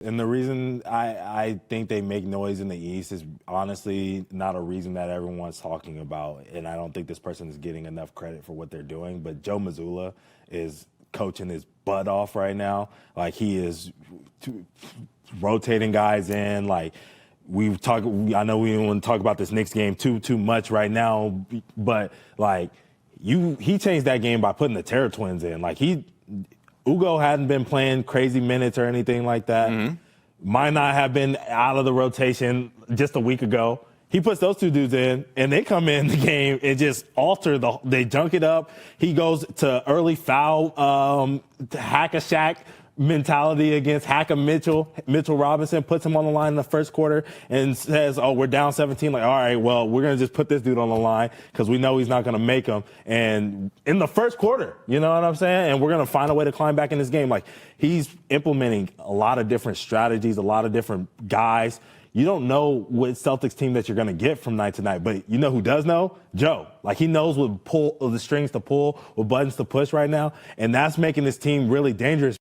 And the reason I think they make noise in the East is honestly not a reason that everyone's talking about. And I don't think this person is getting enough credit for what they're doing. But Joe Mazzulla is coaching his butt off right now. Like, he is rotating guys in. Like, I know we don't want to talk about this Knicks game too much right now, but like, he changed that game by putting the Terror Twins in. Like, Ugo hadn't been playing crazy minutes or anything like that. Mm-hmm. Might not have been out of the rotation just a week ago. He puts those two dudes in, and they come in the game and just they junk it up. He goes to early foul, hack-a-shack mentality against Mitchell Robinson, puts him on the line in the first quarter and says, oh, we're down 17. Like, all right, well, we're going to just put this dude on the line because we know he's not going to make them. And in the first quarter, you know what I'm saying? And we're going to find a way to climb back in this game. Like, he's implementing a lot of different strategies, a lot of different guys. You don't know what Celtics team that you're going to get from night to night, but you know who does know? Joe. Like, he knows what the strings to pull, what buttons to push right now, and that's making this team really dangerous.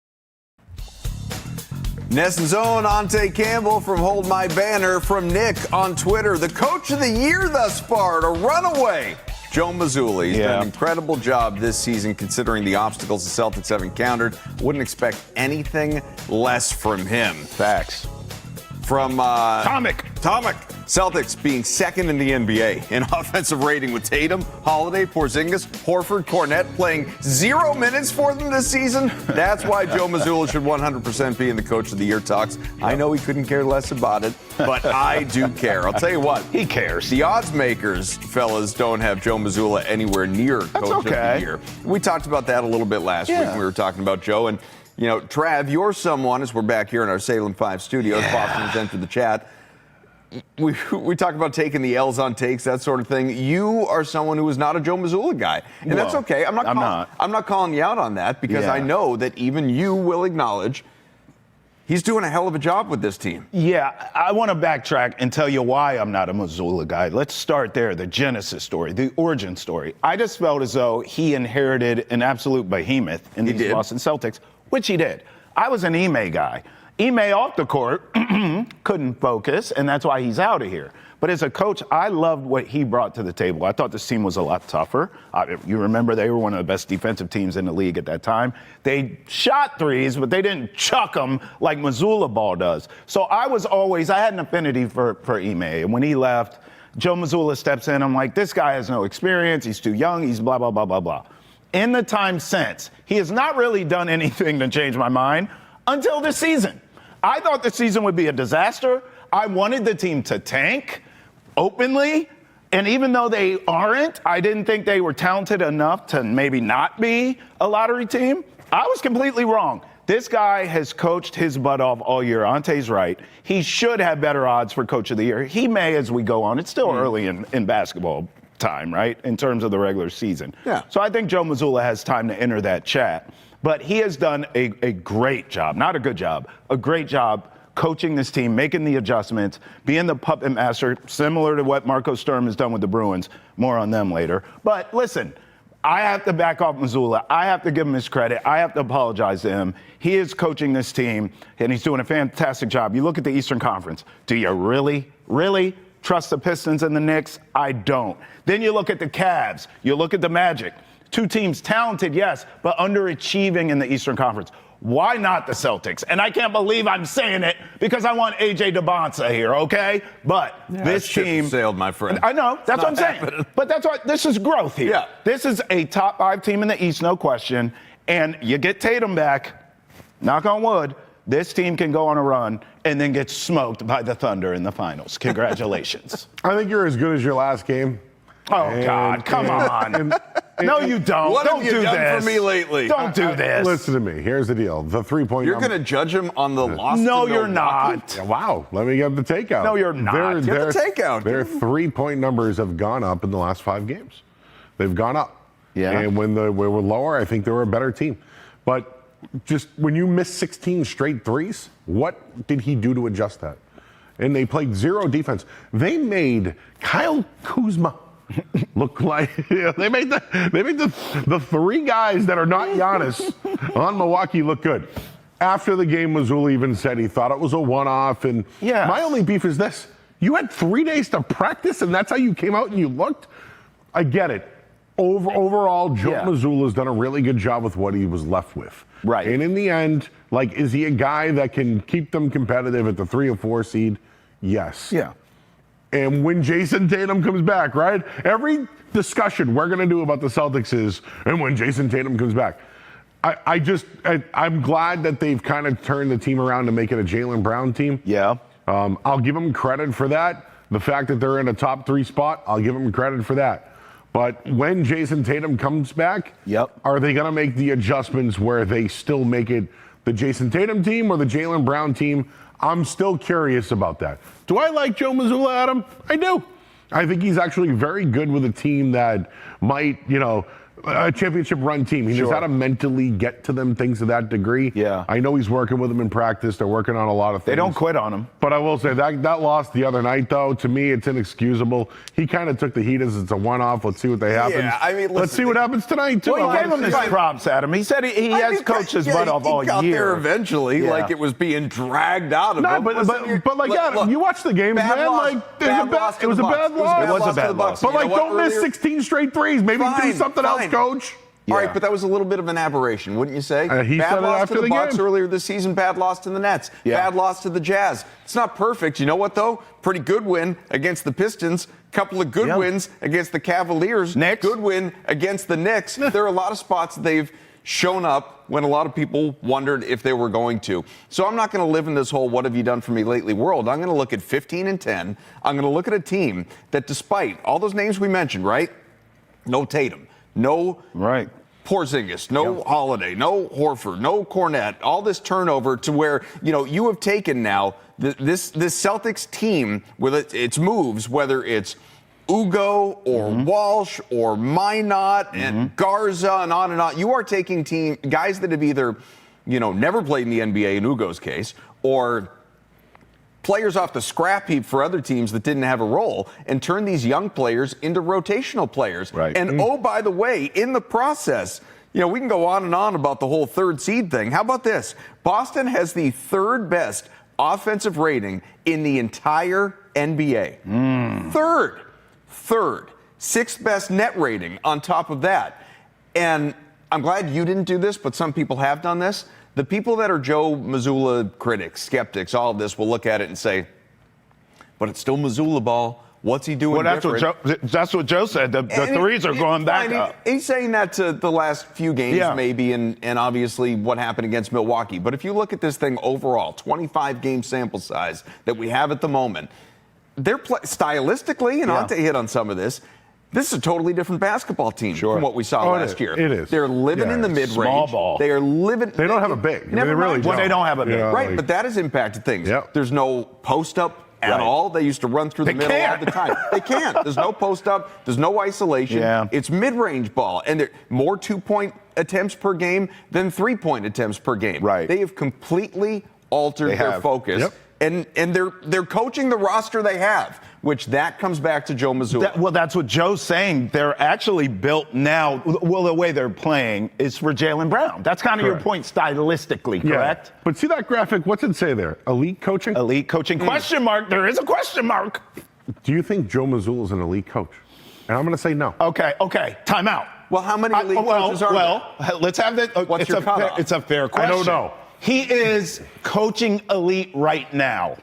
Ness's own Ante Campbell from Hold My Banner, from Nick on Twitter. The coach of the year thus far, to runaway, Joe Mazzulla. He's done an incredible job this season considering the obstacles the Celtics have encountered. Wouldn't expect anything less from him. Facts. From Tomic. Celtics being second in the NBA in offensive rating with Tatum, Holiday, Porzingis, Horford, Cornette playing 0 minutes for them this season. That's why Joe Mazzulla should 100% be in the Coach of the Year talks. I know he couldn't care less about it, but I do care. I'll tell you what. He cares. The odds makers, fellas, don't have Joe Mazzulla anywhere near Coach of the Year. We talked about that a little bit last week when we were talking about Joe. And, you know, Trav, you're someone, as we're back here in our Salem 5 studios, Boston has entered the chat. We talk about taking the L's on takes, that sort of thing. You are someone who is not a Joe Mazzulla guy, and that's okay. I'm not calling you out on that because I know that even you will acknowledge he's doing a hell of a job with this team. Yeah, I want to backtrack and tell you why I'm not a Mazzulla guy. Let's start there, the genesis story, the origin story. I just felt as though he inherited an absolute behemoth in these Boston Celtics, which he did. I was an Ime guy. Ime off the court couldn't focus, and that's why he's out of here. But as a coach, I loved what he brought to the table. I thought this team was a lot tougher. You remember they were one of the best defensive teams in the league at that time. They shot threes, but they didn't chuck them like Mazzulla ball does. So I had an affinity for Ime. And when he left, Joe Mazzulla steps in. I'm like, this guy has no experience. He's too young. He's blah, blah, blah, blah, blah. In the time since, he has not really done anything to change my mind until this season. I thought the season would be a disaster. I wanted the team to tank openly. And even though they aren't, I didn't think they were talented enough to maybe not be a lottery team. I was completely wrong. This guy has coached his butt off all year. Ante's right. He should have better odds for Coach of the Year. He may as we go on. It's still early in basketball time, right, in terms of the regular season. Yeah. So I think Joe Mazzulla has time to enter that chat. But he has done a great job, not a good job, a great job coaching this team, making the adjustments, being the puppet master, similar to what Marco Sturm has done with the Bruins. More on them later. But listen, I have to back off Mazzulla. I have to give him his credit. I have to apologize to him. He is coaching this team, and he's doing a fantastic job. You look at the Eastern Conference. Do you really trust the Pistons and the Knicks? I don't. Then you look at the Cavs. You look at the Magic. Two teams, talented, yes, but underachieving in the Eastern Conference. Why not the Celtics? And I can't believe I'm saying it because I want A.J. DeBonsa here, okay? But this team sailed, my friend. I know, that's what I'm saying. But that's why this is growth here. Yeah. This is a top 5 team in the East, no question. And you get Tatum back, knock on wood, this team can go on a run and then get smoked by the Thunder in the finals. Congratulations. I think you're as good as your last game. Oh, God, come on. No, you don't. What don't have you do done this. for me lately? Don't do this. Listen to me. Here's the deal. The 3-point You're going to judge him on the loss No, to you're not. Yeah, wow. Let me get the takeout. No, you're not. Get the takeout. Their 3-point numbers have gone up in the last 5 games. They've gone up. Yeah. And when they were lower, I think they were a better team. But just when you miss 16 straight threes, what did he do to adjust that? And they played 0 defense. They made Kyle Kuzma look like they made the 3 guys that are not Giannis on Milwaukee look good. after the game, Mazzulla even said he thought it was a one-off. And my only beef is this. You had 3 days to practice, and that's how you came out and you looked? I get it. Overall, Joe Mazzulla's done a really good job with what he was left with. Right. And in the end, like, is he a guy that can keep them competitive at the 3 or 4 seed? Yes. Yeah. And when Jason Tatum comes back, right? Every discussion we're going to do about the Celtics is, and when Jason Tatum comes back. I'm glad that they've kind of turned the team around to make it a Jaylen Brown team. Yeah. I'll give them credit for that. The fact that they're in a top 3 spot, I'll give them credit for that. But when Jason Tatum comes back, are they going to make the adjustments where they still make it the Jason Tatum team or the Jaylen Brown team? I'm still curious about that. Do I like Joe Mazzulla, Adam? I do. I think he's actually very good with a team that might, a championship run team. He knows how to mentally get to them, things to that degree. Yeah. I know he's working with them in practice. They're working on a lot of things. They don't quit on him. But I will say that loss the other night, though, to me, it's inexcusable. He kind of took the heat as it's a one-off. Let's see what happens. Yeah, I mean, let's see what happens tonight, too. Well, he gave him his props, Adam. He said he has coached his butt off all year. He got there eventually, Yeah. like it was being dragged out of him. But like, Adam, you watch the games, man. Like, it was a bad loss. It was a bad loss. But, like, don't miss 16 straight threes. Maybe do something else, coach. All right, but that was a little bit of an aberration, wouldn't you say? He bad said it loss after to the Bucks game. earlier this season, bad loss to the Nets, bad loss to the Jazz. It's not perfect. You know what, though? Pretty good win against the Pistons, couple of good wins against the Cavaliers, Knicks. Good win against the Knicks. There are a lot of spots they've shown up when a lot of people wondered if they were going to. So I'm not going to live in this whole what have you done for me lately world. I'm going to look at 15-10. I'm going to look at a team that despite all those names we mentioned, right? No Tatum, no Porzingis, no Holiday, no Horford, no Cornette, all this turnover to where, you have taken now this Celtics team with its moves, whether it's Ugo or Walsh or Minot and Garza and on and on. You are taking guys that have either, never played in the NBA in Ugo's case, or players off the scrap heap for other teams that didn't have a role, and turn these young players into rotational players. Right. And oh, by the way, in the process, we can go on and on about the whole 3rd seed thing. How about this? Boston has the 3rd best offensive rating in the entire NBA. Third. 6th best net rating on top of that. And I'm glad you didn't do this, but some people have done this. The people that are Joe Mazzulla critics, skeptics, all of this will look at it and say, but it's still Mazzulla ball. What's he doing different? That's what Joe said. The threes are going back up. He's saying that to the last few games maybe, and obviously what happened against Milwaukee. But if you look at this thing overall, 25-game sample size that we have at the moment, they're stylistically, and Ante hit on some of this, this is a totally different basketball team from what we saw last year. It is. They're living in the mid-range. Small ball. They are living. They don't have a big. They really don't. They don't have a big. Right, but that has impacted things. There's no post-up at all. They used to run through the middle all the time. They can't. There's no post-up. There's no isolation. It's mid-range ball. And more 2-point attempts per game than 3-point attempts per game. Right. They have completely altered their focus. And they're coaching the roster they have, which that comes back to Joe Mazzulla. That's what Joe's saying. They're actually built now. Well, the way they're playing is for Jaylen Brown. That's kind of your point stylistically, correct? But see that graphic? What's it say there? Elite coaching? Elite coaching. Question mark. There is a question mark. Do you think Joe Mazzulla is an elite coach? And I'm going to say no. Okay. Time out. Well, how many elite coaches are there? Let's have that. What's your cutoff? It's a fair question. I don't know. He is coaching elite right now.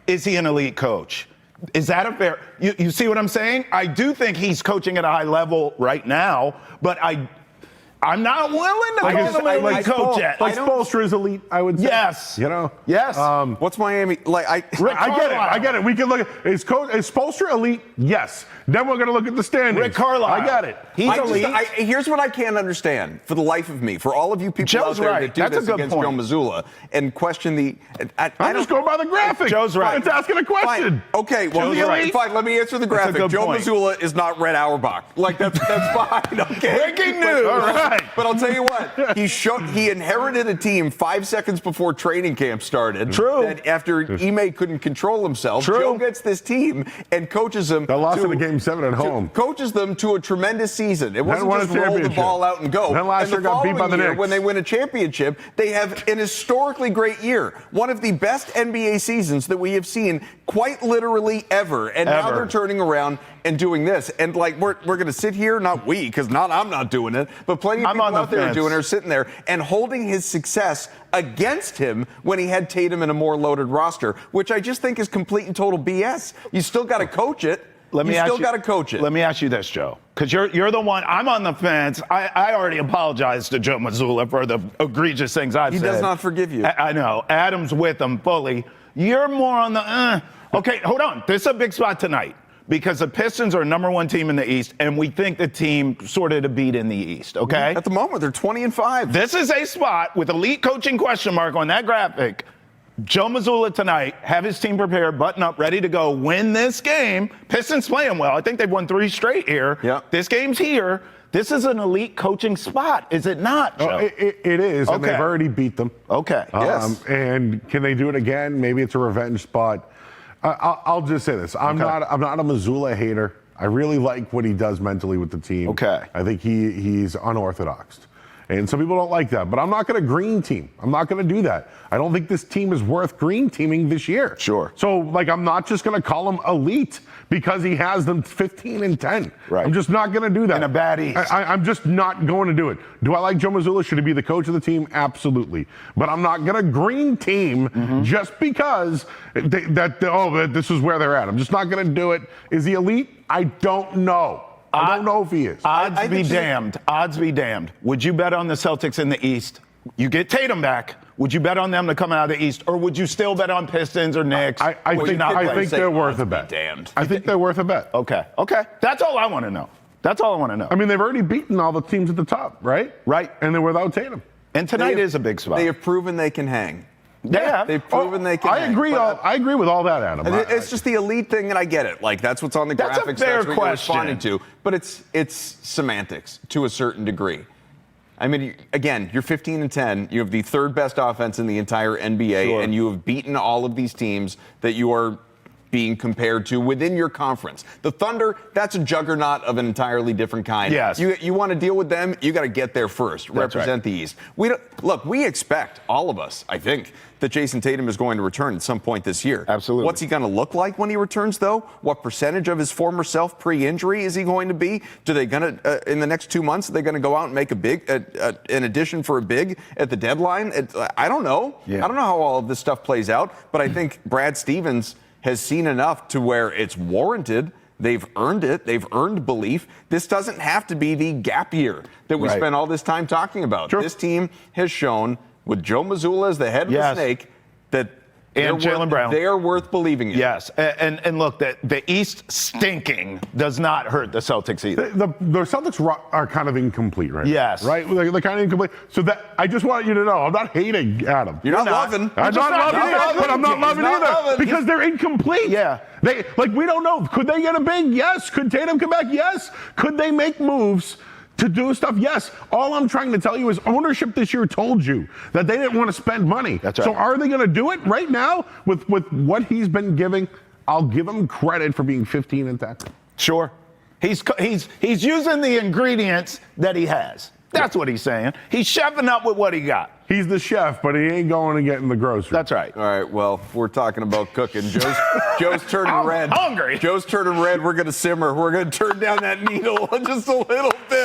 Is he an elite coach? Is that a fair? You see what I'm saying? I do think he's coaching at a high level right now, but I'm not willing to call him an elite coach yet. Like Spoelstra is elite, I would say. Yes. Yes. What's Miami like? I get it. We can look at is Spoelstra elite? Yes. Then we're going to look at the standings. Rick Carlisle. I got it. He's elite. Here's what I can't understand for the life of me. For all of you people out there that do this against Joe Mazzulla and question the. I'm just going by the graphic. Joe's right. It's asking a question. Fine. Okay. Well, fine. Let me answer the graphic. Joe Mazzulla is not Red Auerbach. Like that's fine. Okay. Breaking news. All right. right. But I'll tell you what, he inherited a team 5 seconds before training camp started. True. That after Ime couldn't control himself, True. Joe gets this team and coaches them. They lost in the game 7 at home. Coaches them to a tremendous season. It wasn't won a just roll the championship. ball out and go. Then last And year got beat by following the year, Knicks. when they win a championship, they have an historically great year. One of the best NBA seasons that we have seen quite literally ever. And now Ever. they're turning around and doing this. And like we're going to sit here, not we, because I'm not doing it, but plenty of I'm people on the out there are fence. doing it, are sitting there and holding his success against him when he had Tatum in a more loaded roster, which I just think is complete and total BS. You still got to coach it. Let me you ask still got to coach it. Let me ask you this, Joe, because you're the one. I'm on the fence. I already apologized to Joe Mazzulla for the egregious things I've He said. does not forgive you. I know. Adam's with him fully. You're more on the. Okay, hold on. This is a big spot tonight because the Pistons are number 1 team in the East, and we think the team sort of to beat in the East. Okay. At the moment, they're 20-5. This is a spot with elite coaching question mark on that graphic. Joe Mazzulla tonight, have his team prepared, button up, ready to go, win this game. Pistons playing well. I think they've won 3 straight here. Yep. This game's here. This is an elite coaching spot, is it not, Joe? It is, and Okay. they've already beat them. Okay. Yes. And can they do it again? Maybe it's a revenge spot. I'll just say this: I'm not a Mazzulla hater. I really like what he does mentally with the team. Okay. I think he's unorthodox. And some people don't like that, but I'm not going to green team. I'm not going to do that. I don't think this team is worth green teaming this year. Sure. So, I'm not just going to call him elite because he has them 15-10. Right. I'm just not going to do that. In a bad East. I'm just not going to do it. Do I like Joe Mazzulla? Should he be the coach of the team? Absolutely. But I'm not going to green team just because this is where they're at. I'm just not going to do it. Is he elite? I don't know. I don't know if he is. Odds I be think damned. Odds be damned. Would you bet on the Celtics in the East? You get Tatum back. Would you bet on them to come out of the East, or would you still bet on Pistons or Knicks? I think they're worth a bet. Damned. I think they're worth a bet. Okay. That's all I want to know. That's all I want to know. I mean, they've already beaten all the teams at the top, right? Right. And they're without Tatum. And tonight is a big spot. They have proven they can hang. Yeah. They've proven they can I hang. agree. But, I agree with all that, Adam. it's just the elite thing, and I get it. Like, that's what's on the That's a graphics. fair That's what you're question. responding to. But it's semantics to a certain degree. I mean, again, you're 15-10. You have the 3rd best offense in the entire NBA, Sure. and you have beaten all of these teams that you are being compared to within your conference. The Thunder, that's a juggernaut of an entirely different kind. Yes. You want to deal with them, you got to get there first, That's represent right. the East. We expect, all of us, I think, that Jason Tatum is going to return at some point this year. Absolutely. What's he going to look like when he returns, though? What percentage of his former self pre-injury is he going to be? Do they going to, in the next 2 months, are they going to go out and make a big, an addition for a big at the deadline? I don't know. Yeah. I don't know how all of this stuff plays out, but I think Brad Stevens has seen enough to where it's warranted. They've earned it. They've earned belief. This doesn't have to be the gap year that we Right. spent all this time talking about. Sure. This team has shown, with Joe Mazzulla as the head of the Yes. snake, that And Jaylen Brown. they're worth believing in. Yes, and look, the East stinking does not hurt the Celtics either. The Celtics are kind of incomplete right Yes. now. Right? They're kind of incomplete. So that I just want you to know, I'm not hating Adam. You're not loving. I'm not loving either, but I'm not loving not either loving. because they're incomplete. Yeah. We don't know. Could they get a big? Yes. Could Tatum come back? Yes. Could they make moves to do stuff? Yes. All I'm trying to tell you is ownership this year told you that they didn't want to spend money. That's right. So are they going to do it right now with what he's been giving? I'll give him credit for being 15-10. Sure, he's using the ingredients that he has. That's what he's saying. He's chefing up with what he got. He's the chef, but he ain't going to get in the grocery. That's right. All right, well, we're talking about cooking. Joe's turning I'm red. hungry. Joe's turning red. We're going to simmer. We're going to turn down that needle just a little bit.